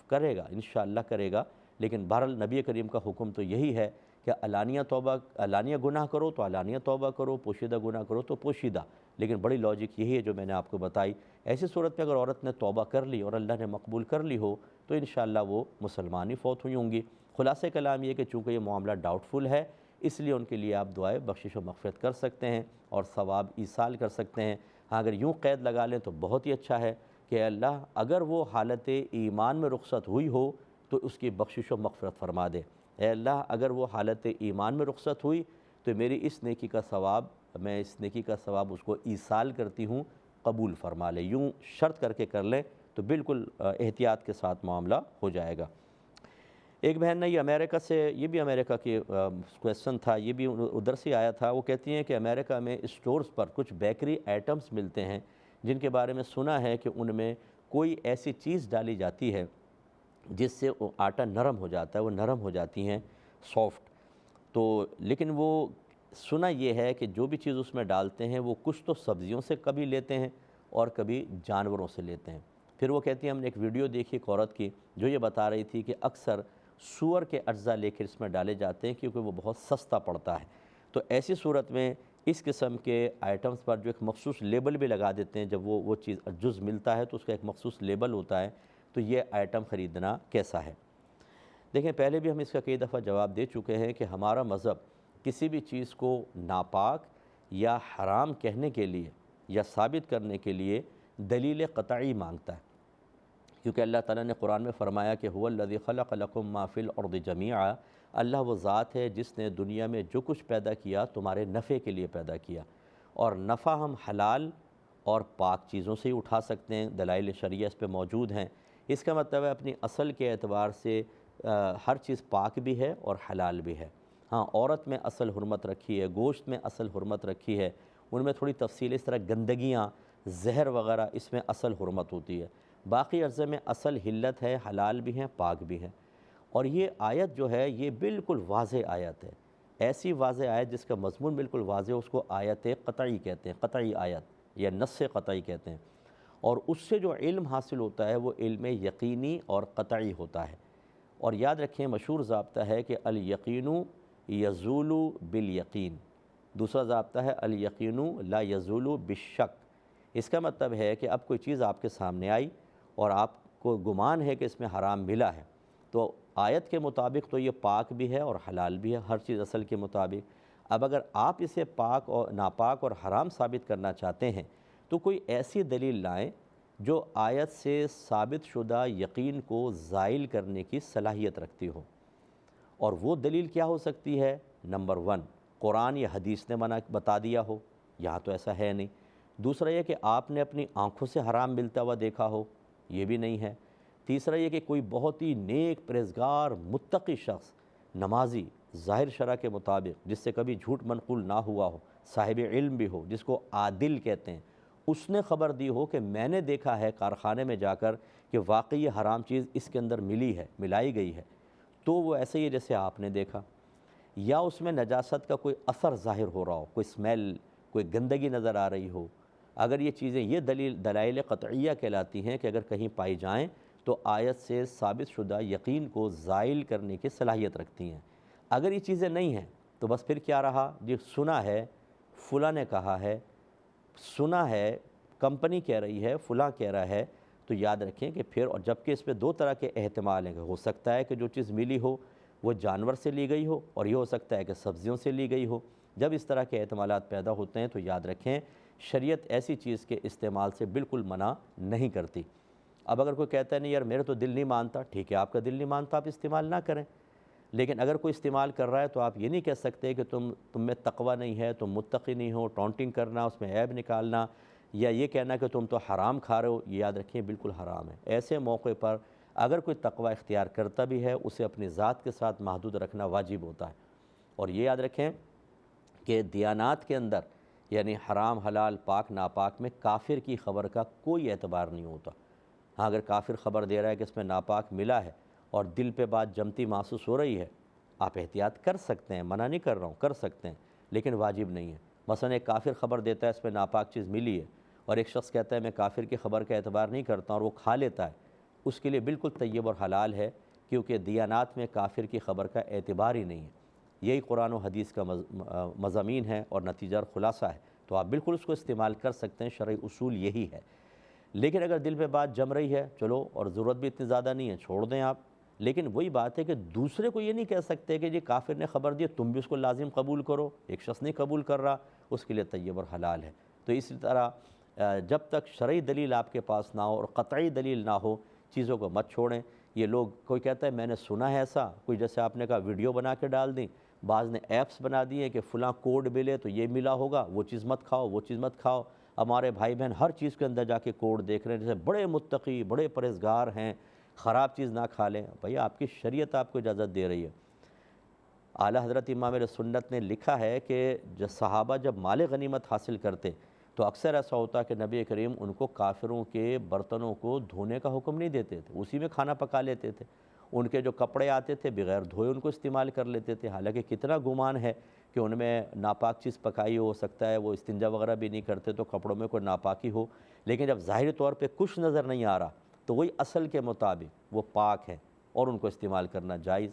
Speaker 2: کرے گا، انشاءاللہ کرے گا، لیکن بہرحال نبی کریم کا حکم تو یہی ہے کہ علانیہ گناہ کرو تو علانیہ توبہ کرو، پوشیدہ گناہ کرو تو پوشیدہ، لیکن بڑی لاجک یہی ہے جو میں نے آپ کو بتائی۔ ایسی صورت میں اگر عورت نے توبہ کر لی اور اللہ نے مقبول کر لی ہو تو انشاءاللہ وہ مسلمان ہی فوت ہوئی ہوں گی۔ خلاصہ کلام یہ کہ چونکہ یہ معاملہ ڈاؤٹ فل ہے، اس لیے ان کے لیے آپ دعائے بخشش و مغفرت کر سکتے ہیں اور ثواب ایصال کر سکتے ہیں۔ ہاں اگر یوں قید لگا لیں تو بہت ہی اچھا ہے کہ اے اللہ اگر وہ حالت ایمان میں رخصت ہوئی ہو تو اس کی بخشش و مغفرت فرما دے، اے اللہ اگر وہ حالت ایمان میں رخصت ہوئی تو میری اس نیکی کا ثواب، میں اس نیکی کا ثواب اس کو ایصال کرتی ہوں، قبول فرما لے۔ یوں شرط کر کے کر لیں تو بالکل احتیاط کے ساتھ معاملہ ہو جائے گا۔ ایک بہن نے یہ امریکہ سے، یہ بھی امریکہ کی کویسچن تھا، یہ بھی ادھر سے آیا تھا۔ وہ کہتی ہیں کہ امریکہ میں اسٹورز پر کچھ بیکری آئٹمز ملتے ہیں جن کے بارے میں سنا ہے کہ ان میں کوئی ایسی چیز ڈالی جاتی ہے جس سے وہ آٹا نرم ہو جاتا ہے، وہ نرم ہو جاتی ہیں، سافٹ۔ تو لیکن وہ سنا یہ ہے کہ جو بھی چیز اس میں ڈالتے ہیں وہ کچھ تو سبزیوں سے کبھی لیتے ہیں اور کبھی جانوروں سے لیتے ہیں۔ پھر وہ کہتی ہیں ہم نے ایک ویڈیو دیکھی ایک عورت کی جو یہ بتا رہی تھی کہ اکثر سور کے اجزاء لے کر اس میں ڈالے جاتے ہیں کیونکہ وہ بہت سستا پڑتا ہے۔ تو ایسی صورت میں اس قسم کے آئٹمز پر جو ایک مخصوص لیبل بھی لگا دیتے ہیں، جب وہ چیز جز ملتا ہے تو اس کا ایک مخصوص لیبل ہوتا ہے، تو یہ آئٹم خریدنا کیسا ہے؟ دیکھیں پہلے بھی ہم اس کا کئی دفعہ جواب دے چکے ہیں کہ ہمارا مذہب کسی بھی چیز کو ناپاک یا حرام کہنے کے لیے یا ثابت کرنے کے لیے دلیل قطعی مانگتا ہے، کیونکہ اللہ تعالیٰ نے قرآن میں فرمایا کہ هو الذی خلق لکم ما فی الارض جمیعا، اللہ وہ ذات ہے جس نے دنیا میں جو کچھ پیدا کیا تمہارے نفع کے لیے پیدا کیا، اور نفع ہم حلال اور پاک چیزوں سے ہی اٹھا سکتے ہیں، دلائل شرعیہ اس پہ موجود ہیں۔ اس کا مطلب ہے اپنی اصل کے اعتبار سے ہر چیز پاک بھی ہے اور حلال بھی ہے۔ ہاں عورت میں اصل حرمت رکھی ہے، گوشت میں اصل حرمت رکھی ہے، ان میں تھوڑی تفصیل، اس طرح گندگیاں، زہر وغیرہ اس میں اصل حرمت ہوتی ہے، باقی اجزاء میں اصل حلت ہے، حلال بھی ہیں، پاک بھی ہیں۔ اور یہ آیت جو ہے یہ بالکل واضح آیت ہے، ایسی واضح آیت جس کا مضمون بالکل واضح ہے، اس کو آیت قطعی کہتے ہیں، قطعی آیت یا نص قطعی کہتے ہیں۔ اور اس سے جو علم حاصل ہوتا ہے وہ علم یقینی اور قطعی ہوتا ہے۔ اور یاد رکھیں مشہور ضابطہ ہے کہ الیقین یزول بالیقین، دوسرا ضابطہ ہے الیقین لا یزول بالشک۔ اس کا مطلب ہے کہ اب کوئی چیز آپ کے سامنے آئی اور آپ کو گمان ہے کہ اس میں حرام ملا ہے، تو آیت کے مطابق تو یہ پاک بھی ہے اور حلال بھی ہے، ہر چیز اصل کے مطابق۔ اب اگر آپ اسے پاک اور ناپاک اور حرام ثابت کرنا چاہتے ہیں تو کوئی ایسی دلیل لائیں جو آیت سے ثابت شدہ یقین کو زائل کرنے کی صلاحیت رکھتی ہو۔ اور وہ دلیل کیا ہو سکتی ہے؟ نمبر 1، قرآن یا حدیث نے منع بتا دیا ہو، یہاں تو ایسا ہے نہیں۔ دوسرا یہ کہ آپ نے اپنی آنکھوں سے حرام ملتا ہوا دیکھا ہو، یہ بھی نہیں ہے۔ تیسرا یہ کہ کوئی بہت ہی نیک، پرہیزگار، متقی شخص، نمازی، ظاہر شرع کے مطابق، جس سے کبھی جھوٹ منقول نہ ہوا ہو، صاحب علم بھی ہو، جس کو عادل کہتے ہیں، اس نے خبر دی ہو کہ میں نے دیکھا ہے کارخانے میں جا کر کہ واقعی یہ حرام چیز اس کے اندر ملی ہے، ملائی گئی ہے، تو وہ ایسے ہی ہے جیسے آپ نے دیکھا۔ یا اس میں نجاست کا کوئی اثر ظاہر ہو رہا ہو، کوئی اسمیل، کوئی گندگی نظر آ رہی ہو، اگر یہ چیزیں، یہ دلائل قطعیہ کہلاتی ہیں کہ اگر کہیں پائی جائیں تو آیت سے ثابت شدہ یقین کو زائل کرنے کی صلاحیت رکھتی ہیں۔ اگر یہ چیزیں نہیں ہیں تو بس پھر کیا رہا؟ جی سنا ہے، فلاں نے کہا ہے، سنا ہے، کمپنی کہہ رہی ہے، فلاں کہہ رہا ہے، تو یاد رکھیں کہ پھر، اور جبکہ اس پہ 2 طرح کے احتمال ہیں کہ ہو سکتا ہے کہ جو چیز ملی ہو وہ جانور سے لی گئی ہو، اور یہ ہو سکتا ہے کہ سبزیوں سے لی گئی ہو۔ جب اس طرح کے احتمالات پیدا ہوتے ہیں تو یاد رکھیں شریعت ایسی چیز کے استعمال سے بالکل منع نہیں کرتی۔ اب اگر کوئی کہتا ہے نہیں یار میرا تو دل نہیں مانتا، ٹھیک ہے، آپ کا دل نہیں مانتا، آپ استعمال نہ کریں، لیکن اگر کوئی استعمال کر رہا ہے تو آپ یہ نہیں کہہ سکتے کہ تم میں تقوی نہیں ہے، تم متقی نہیں ہو، ٹونٹنگ کرنا، اس میں عیب نکالنا، یا یہ کہنا کہ تم تو حرام کھا رہے ہو، یہ یاد رکھیں بالکل حرام ہے۔ ایسے موقع پر اگر کوئی تقوی اختیار کرتا بھی ہے اسے اپنی ذات کے ساتھ محدود رکھنا واجب ہوتا ہے۔ اور یہ یاد رکھیں کہ دیانات کے اندر یعنی حرام حلال پاک ناپاک میں کافر کی خبر کا کوئی اعتبار نہیں ہوتا۔ ہاں اگر کافر خبر دے رہا ہے کہ اس میں ناپاک ملا ہے اور دل پہ بات جمتی محسوس ہو رہی ہے، آپ احتیاط کر سکتے ہیں، منع نہیں کر رہا ہوں، کر سکتے ہیں، لیکن واجب نہیں ہے۔ مثلا ایک کافر خبر دیتا ہے اس میں ناپاک چیز ملی ہے، اور ایک شخص کہتا ہے میں کافر کی خبر کا اعتبار نہیں کرتا اور وہ کھا لیتا ہے، اس کے لیے بالکل طیب اور حلال ہے، کیونکہ دیانات میں کافر کی خبر کا اعتبار ہی نہیں ہے۔ یہی قرآن و حدیث کا مضامین ہے اور نتیجہ اور خلاصہ ہے، تو آپ بالکل اس کو استعمال کر سکتے ہیں، شرعی اصول یہی ہے۔ لیکن اگر دل پہ بات جم رہی ہے چلو، اور ضرورت بھی اتنی زیادہ نہیں ہے، چھوڑ دیں آپ۔ لیکن وہی بات ہے کہ دوسرے کو یہ نہیں کہہ سکتے کہ جی کافر نے خبر دی تم بھی اس کو لازم قبول کرو، ایک شخص نہیں قبول کر رہا، اس کے لیے طیب اور حلال ہے۔ تو اسی طرح جب تک شرعی دلیل آپ کے پاس نہ ہو اور قطعی دلیل نہ ہو، چیزوں کو مت چھوڑیں۔ یہ لوگ کوئی کہتا ہے میں نے سنا ہے ایسا، کوئی جیسے آپ نے کہا ویڈیو بنا کے ڈال دیں، بعض نے ایپس بنا دیے کہ فلاں کوڈ ملے تو یہ ملا ہوگا، وہ چیز مت کھاؤ، وہ چیز مت کھاؤ۔ ہمارے بھائی بہن ہر چیز کے اندر جا کے کوڈ دیکھ رہے ہیں، جیسے بڑے متقی بڑے پرہیزگار ہیں، خراب چیز نہ کھا لیں۔ بھئی آپ کی شریعت آپ کو اجازت دے رہی ہے۔ اعلیٰ حضرت امام اہل سنت نے لکھا ہے کہ صحابہ جب مال غنیمت حاصل کرتے تو اکثر ایسا ہوتا کہ نبی کریم ان کو کافروں کے برتنوں کو دھونے کا حکم نہیں دیتے تھے، اسی میں کھانا پکا لیتے تھے۔ ان کے جو کپڑے آتے تھے بغیر دھوئے ان کو استعمال کر لیتے تھے، حالانکہ کتنا گمان ہے کہ ان میں ناپاک چیز پکائی ہو سکتا ہے، وہ استنجا وغیرہ بھی نہیں کرتے تو کپڑوں میں کوئی ناپاکی ہو، لیکن جب ظاہری طور پہ کچھ نظر نہیں آ رہا تو وہی اصل کے مطابق وہ پاک ہیں اور ان کو استعمال کرنا جائز۔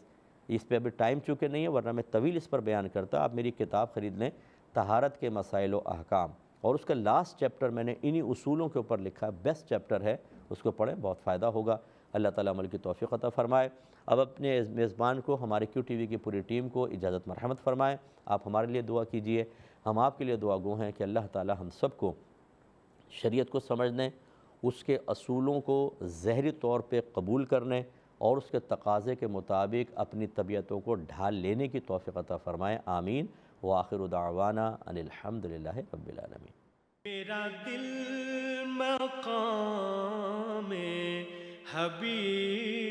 Speaker 2: اس پہ ابھی ٹائم چونکہ نہیں ہے، ورنہ میں طویل اس پر بیان کرتا۔ آپ میری کتاب خرید لیں، طہارت کے مسائل و احکام، اور اس کا لاسٹ چیپٹر میں نے انہی اصولوں کے اوپر لکھا ہے، بیسٹ چیپٹر ہے، اس کو پڑھیں، بہت فائدہ ہوگا۔ اللہ تعالیٰ عمل کی توفیق عطا فرمائے۔ اب اپنے میزبان کو، ہمارے کیو ٹی وی کی پوری ٹیم کو اجازت مرحمت فرمائیں۔ آپ ہمارے لیے دعا کیجئے، ہم آپ کے لیے دعا گو ہیں کہ اللہ تعالیٰ ہم سب کو شریعت کو سمجھنے، اس کے اصولوں کو ظاہری طور پہ قبول کرنے اور اس کے تقاضے کے مطابق اپنی طبیعتوں کو ڈھال لینے کی توفیق عطا فرمائے، آمین۔ وآخر دعوانا ان الحمدللہ رب العالمین۔
Speaker 1: میرا دل مقام حبیب